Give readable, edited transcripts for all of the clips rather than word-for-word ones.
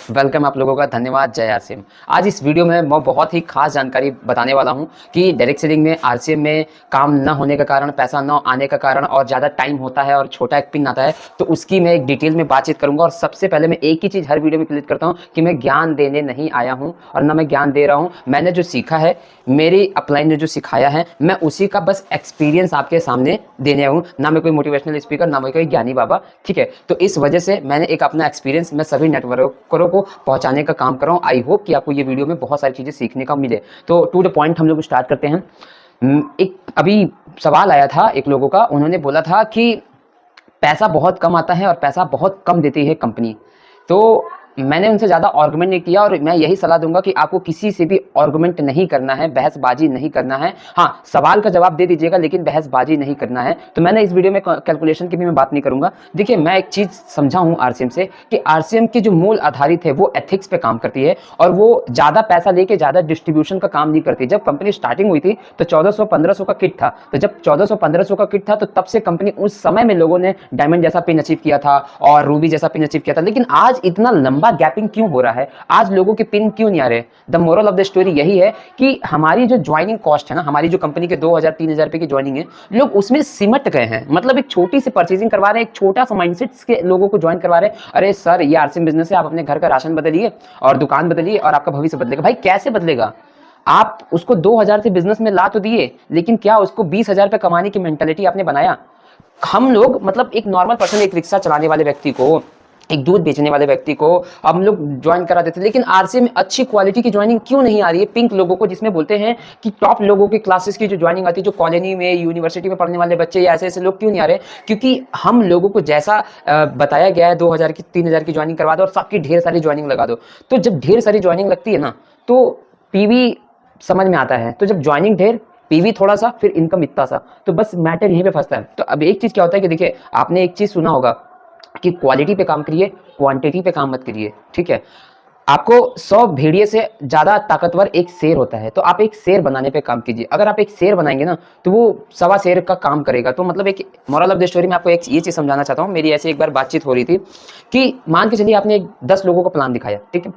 Welcome आप लोगों का, धन्यवाद। जय आरसीएम। आज इस वीडियो में मैं बहुत ही खास जानकारी बताने वाला हूं कि डायरेक्ट सेलिंग में आरसीएम में काम न होने का कारण, पैसा न आने का कारण और ज़्यादा टाइम होता है और छोटा एक पिन आता है, तो उसकी मैं एक डिटेल में बातचीत करूंगा। और सबसे पहले मैं एक ही चीज़ हर वीडियो में क्लियर करता हूँ कि मैं ज्ञान देने नहीं आया हूँ और ना मैं ज्ञान दे रहा हूँ। मैंने जो सीखा है, मेरी अपलाइन ने जो सिखाया है, मैं उसी का बस एक्सपीरियंस आपके सामने देने आया हूँ। ना मैं कोई मोटिवेशनल स्पीकर, ना मैं कोई ज्ञानी बाबा, ठीक है। तो इस वजह से मैंने एक अपना एक्सपीरियंस मैं सभी नेटवर्करों को पहुंचाने का काम कर रहा हूं। आई होप कि आपको ये वीडियो में बहुत सारी चीजें सीखने का मिले। तो टू द पॉइंट हम लोग स्टार्ट करते हैं। एक अभी सवाल आया था एक लोगों का, उन्होंने बोला था कि पैसा बहुत कम आता है और पैसा बहुत कम देती है कंपनी। तो मैंने उनसे ज़्यादा आर्गुमेंट नहीं किया और मैं यही सलाह दूंगा कि आपको किसी से भी आर्गुमेंट नहीं करना है, बहसबाजी नहीं करना है। हाँ, सवाल का जवाब दे दीजिएगा लेकिन बहसबाजी नहीं करना है। तो मैंने इस वीडियो में कैलकुलेशन की भी मैं बात नहीं करूंगा। देखिए, मैं एक चीज़ समझा हूँ आरसीएम से कि आरसीएम की जो मूल आधारित है वो एथिक्स पे काम करती है और वो ज़्यादा पैसा लेके ज़्यादा डिस्ट्रीब्यूशन का काम नहीं करती। जब कंपनी स्टार्टिंग हुई थी तो 1400-1500 का किट था। तो जब 1400-1500 का किट था तो तब से कंपनी, उस समय में लोगों ने डायमंड जैसा पिन अचीव किया था और रूबी जैसा पिन अचीव किया था। लेकिन आज इतना लंबा गैपिंग क्यों हो रहा है? आज लोगों के पिन क्यों नहीं आ रहे? The moral of the story यही है कि हमारी जो ज्वाइनिंग कॉस्ट है ना, हमारी जो कंपनी के 2000-3000 रुपए की ज्वाइनिंग है, लोग उसमें सिमट गए हैं। मतलब एक छोटी सी परचेजिंग करवा रहे हैं, एक छोटा सा माइंडसेट के लोगों को ज्वाइन करवा रहे हैं। अरे सर, ये आरसीएम बिजनेस है, आप अपने घर का राशन बदलिए और दुकान बदलिए और आपका भविष्य बदलेगा। भाई कैसे बदलेगा? आप उसको 2000 से बिजनेस में ला तो दिए, लेकिन क्या उसको 20,000 रुपए कमाने की मेंटालिटी आपने बनाया? हम लोग, मतलब एक नॉर्मल पर्सन, एक रिक्शा चलाने वाले व्यक्ति को, एक दूध बेचने वाले व्यक्ति को हम लोग ज्वाइन करा देते, लेकिन आरसीएम में अच्छी क्वालिटी की ज्वाइनिंग क्यों नहीं आ रही है? पिंक लोगों को, जिसमें बोलते हैं कि टॉप लोगों की क्लासेस की जो ज्वाइनिंग आती है, जो कॉलोनी में, यूनिवर्सिटी में पढ़ने वाले बच्चे या ऐसे ऐसे लोग क्यों नहीं आ रहे? क्योंकि हम लोगों को जैसा बताया गया है, 2000 की 3000 की ज्वाइनिंग करवा दो और सबकी ढेर सारी ज्वाइनिंग लगा दो। तो जब ढेर सारी ज्वाइनिंग लगती है ना, तो पीवी समझ में आता है। तो जब ज्वाइनिंग ढेर, पीवी थोड़ा सा, फिर इनकम इतना सा, तो बस मैटर यहीं पे फंसता है। तो अब एक चीज क्या होता है कि देखिए, आपने एक चीज सुना होगा कि क्वालिटी पे काम करिए, क्वांटिटी पे काम मत करिए, ठीक है। आपको 100 भेड़िए से ज्यादा ताकतवर एक शेर होता है, तो आप एक शेर बनाने पे काम कीजिए। अगर आप एक शेर बनाएंगे ना, तो वो सवा शेर का काम करेगा। तो मतलब एक मोरल ऑफ द स्टोरी में आपको एक ये चीज समझाना चाहता हूँ। मेरी ऐसे एक बार बातचीत हो रही थी कि मान के चलिए आपने 10 लोगों को प्लान दिखाया, ठीक है।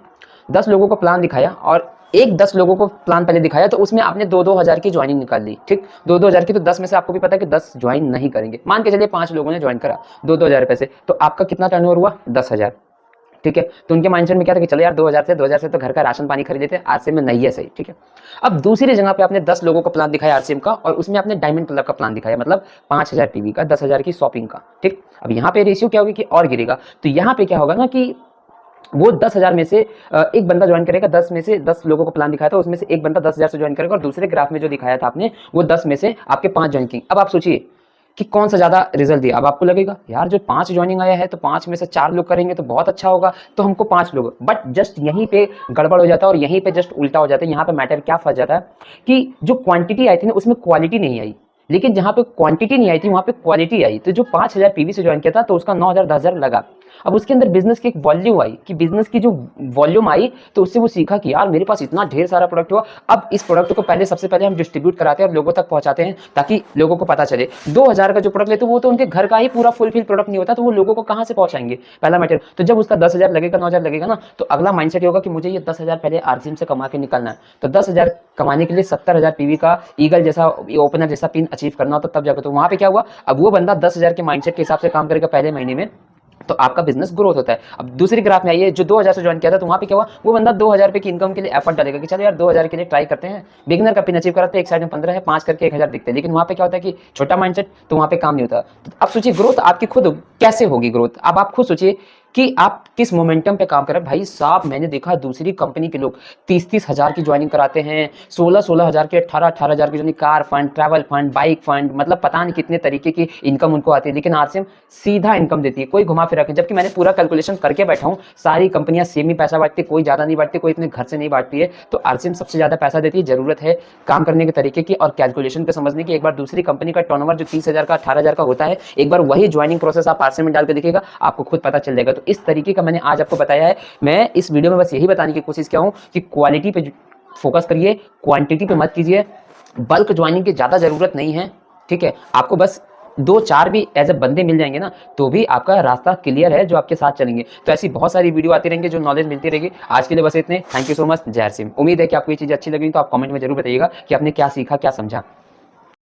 10 लोगों को प्लान दिखाया और एक 10 लोगों को प्लान पहले दिखाया, तो उसमें आपने 2-2 हजार की ज्वाइनिंग निकाल ली, ठीक। 2-2 हजार की, तो 10 में से आपको भी पता है कि 10 ज्वाइन नहीं करेंगे। मान के चलिए 5 लोगों ने ज्वाइन करा 2-2 हजार रुपए से, तो आपका कितना टर्नओवर हुआ? 10,000, ठीक है। तो उनके माइंडसेट में क्या था कि चलो यार, 2000 से तो घर का राशन पानी खरीद लेते हैं, आरसीएम में नहीं है, सही, ठीक है। अब दूसरी जगह पे आपने 10 लोगों को प्लान दिखाया आरसीएम का, और उसमें आपने डायमंड क्लब का प्लान दिखाया, मतलब 5000 पीवी का, 10,000 की शॉपिंग का, ठीक। अब यहाँ पे रेशियो क्या होगी कि और गिरेगा। तो यहाँ पे क्या होगा ना कि वो 10,000 में से एक बंदा ज्वाइन करेगा। 10 में से 10 लोगों को प्लान दिखाया था, उसमें से एक बंदा 10,000 से ज्वाइन करेगा, और दूसरे ग्राफ में जो दिखाया था आपने, वो 10 में से आपके 5 ज्वाइन की। अब आप सोचिए कि कौन सा ज्यादा रिजल्ट दिया। अब आपको लगेगा यार, जो 5 ज्वाइनिंग आया है, तो 5 में से 4 लोग करेंगे तो बहुत अच्छा होगा, तो हमको 5 लोग। बट जस्ट यहीं पे गड़बड़ हो जाता है और यहीं पे जस्ट उल्टा हो जाता है। यहाँ पे मैटर क्या फंस जाता है कि जो क्वांटिटी आई थी ना, उसमें क्वालिटी नहीं आई, लेकिन जहां पे क्वांटिटी नहीं आई थी वहां पे क्वालिटी आई। तो जो 5000 पीवी से ज्वाइन किया था, तो उसका 9,000 10,000 लगा। अब उसके अंदर बिजनेस की एक वॉल्यूम आई, कि बिजनेस की जो वॉल्यूम आई, तो उससे वो सीखा कि यार, मेरे पास इतना ढेर सारा प्रोडक्ट हुआ, अब इस प्रोडक्ट को पहले, सबसे पहले हम डिस्ट्रीब्यूट कराते हैं और लोगों तक पहुंचाते हैं, ताकि लोगों को पता चले। 2,000 का जो प्रोडक्ट लेते, वो तो उनके घर का ही पूरा फुलफिल प्रोडक्ट नहीं होता, तो वो लोगों को कहां से पहुंचाएंगे? पहला मैटर। तो जब उसका 10,000 लगेगा, 9,000 लगेगा ना, तो अगला माइंडसेट होगा कि मुझे ये 10,000 पहले आरसीएम से कमा के निकलना है। तो 10,000 कमाने के लिए 70,000 पीवी का ईगल जैसा, ओपनर जैसा पिन अचीव करना हो, तो तब जाकर। तो वहां पे क्या हुआ, अब वो बंदा 10,000 के माइंडसेट के हिसाब से काम करेगा पहले महीने में, तो आपका बिजनेस ग्रोथ होता है। अब दूसरी ग्राफ में आइए, जो 2000 से ज्वाइन किया था, तो वहां पे क्या हुआ, वो बंदा 2000 रुपए की इनकम के लिए एफर्ट डालेगा कि चलो यार, 2000 के लिए ट्राई करते हैं। बिगनर का पिन अचीव कराते हैं, एक साइड में 15 है, 5 करके 1000 दिखते हैं। लेकिन वहां पे क्या होता है कि छोटा माइंडसेट, तो वहां पे काम नहीं होता। तो अब सोचिए, ग्रोथ आपकी खुद कैसे होगी ग्रोथ? अब आप खुद सोचिए कि आप किस मोमेंटम पे काम कर रहे हैं। भाई साहब, मैंने देखा दूसरी कंपनी के लोग 30-30 हजार की ज्वाइनिंग कराते हैं, 16-16 हजार की, 18-18 हजार की joining, car fund, travel fund, bike fund, मतलब पता नहीं कितने तरीके की इनकम उनको आती है। लेकिन आरसीएम सीधा इनकम देती है, कोई घुमा फिरा के। जबकि मैंने पूरा कैलकुलेशन करके बैठा हूँ, सारी कंपनियां सेम ही पैसा बांटती, कोई ज्यादा नहीं बांटती, कोई इतने घर से नहीं बांटती है। तो आरसीएम सबसे ज्यादा पैसा देती है। जरूरत है काम करने के तरीके की और कैलकुलेशन को समझने की। एक बार दूसरी कंपनी का टर्नओवर जो 30,000 का, 18,000 का होता है, एक बार वही ज्वाइनिंग प्रोसेस आप आरसीएम में डाल के देखिएगा, आपको खुद पता चल जाएगा। तो इस तरीके का मैंने आज आपको बताया है। मैं इस वीडियो में बस यही बताने की कोशिश किया हूं कि क्वालिटी पे फोकस करिए, क्वांटिटी पे मत कीजिए। बल्क ज्वाइनिंग की ज्यादा जरूरत नहीं है, ठीक है। आपको बस दो चार भी एज ए बंदे मिल जाएंगे ना, तो भी आपका रास्ता क्लियर है जो आपके साथ चलेंगे। तो ऐसी बहुत सारी वीडियो आती रहेंगे जो नॉलेज मिलती रहेगी। आज के लिए बस इतने। Thank you so much. जय सिंह। उम्मीद है कि आपको ये चीज़ अच्छी लगी, तो आप कमेंट में जरूर बताइएगा कि आपने क्या सीखा, क्या समझा।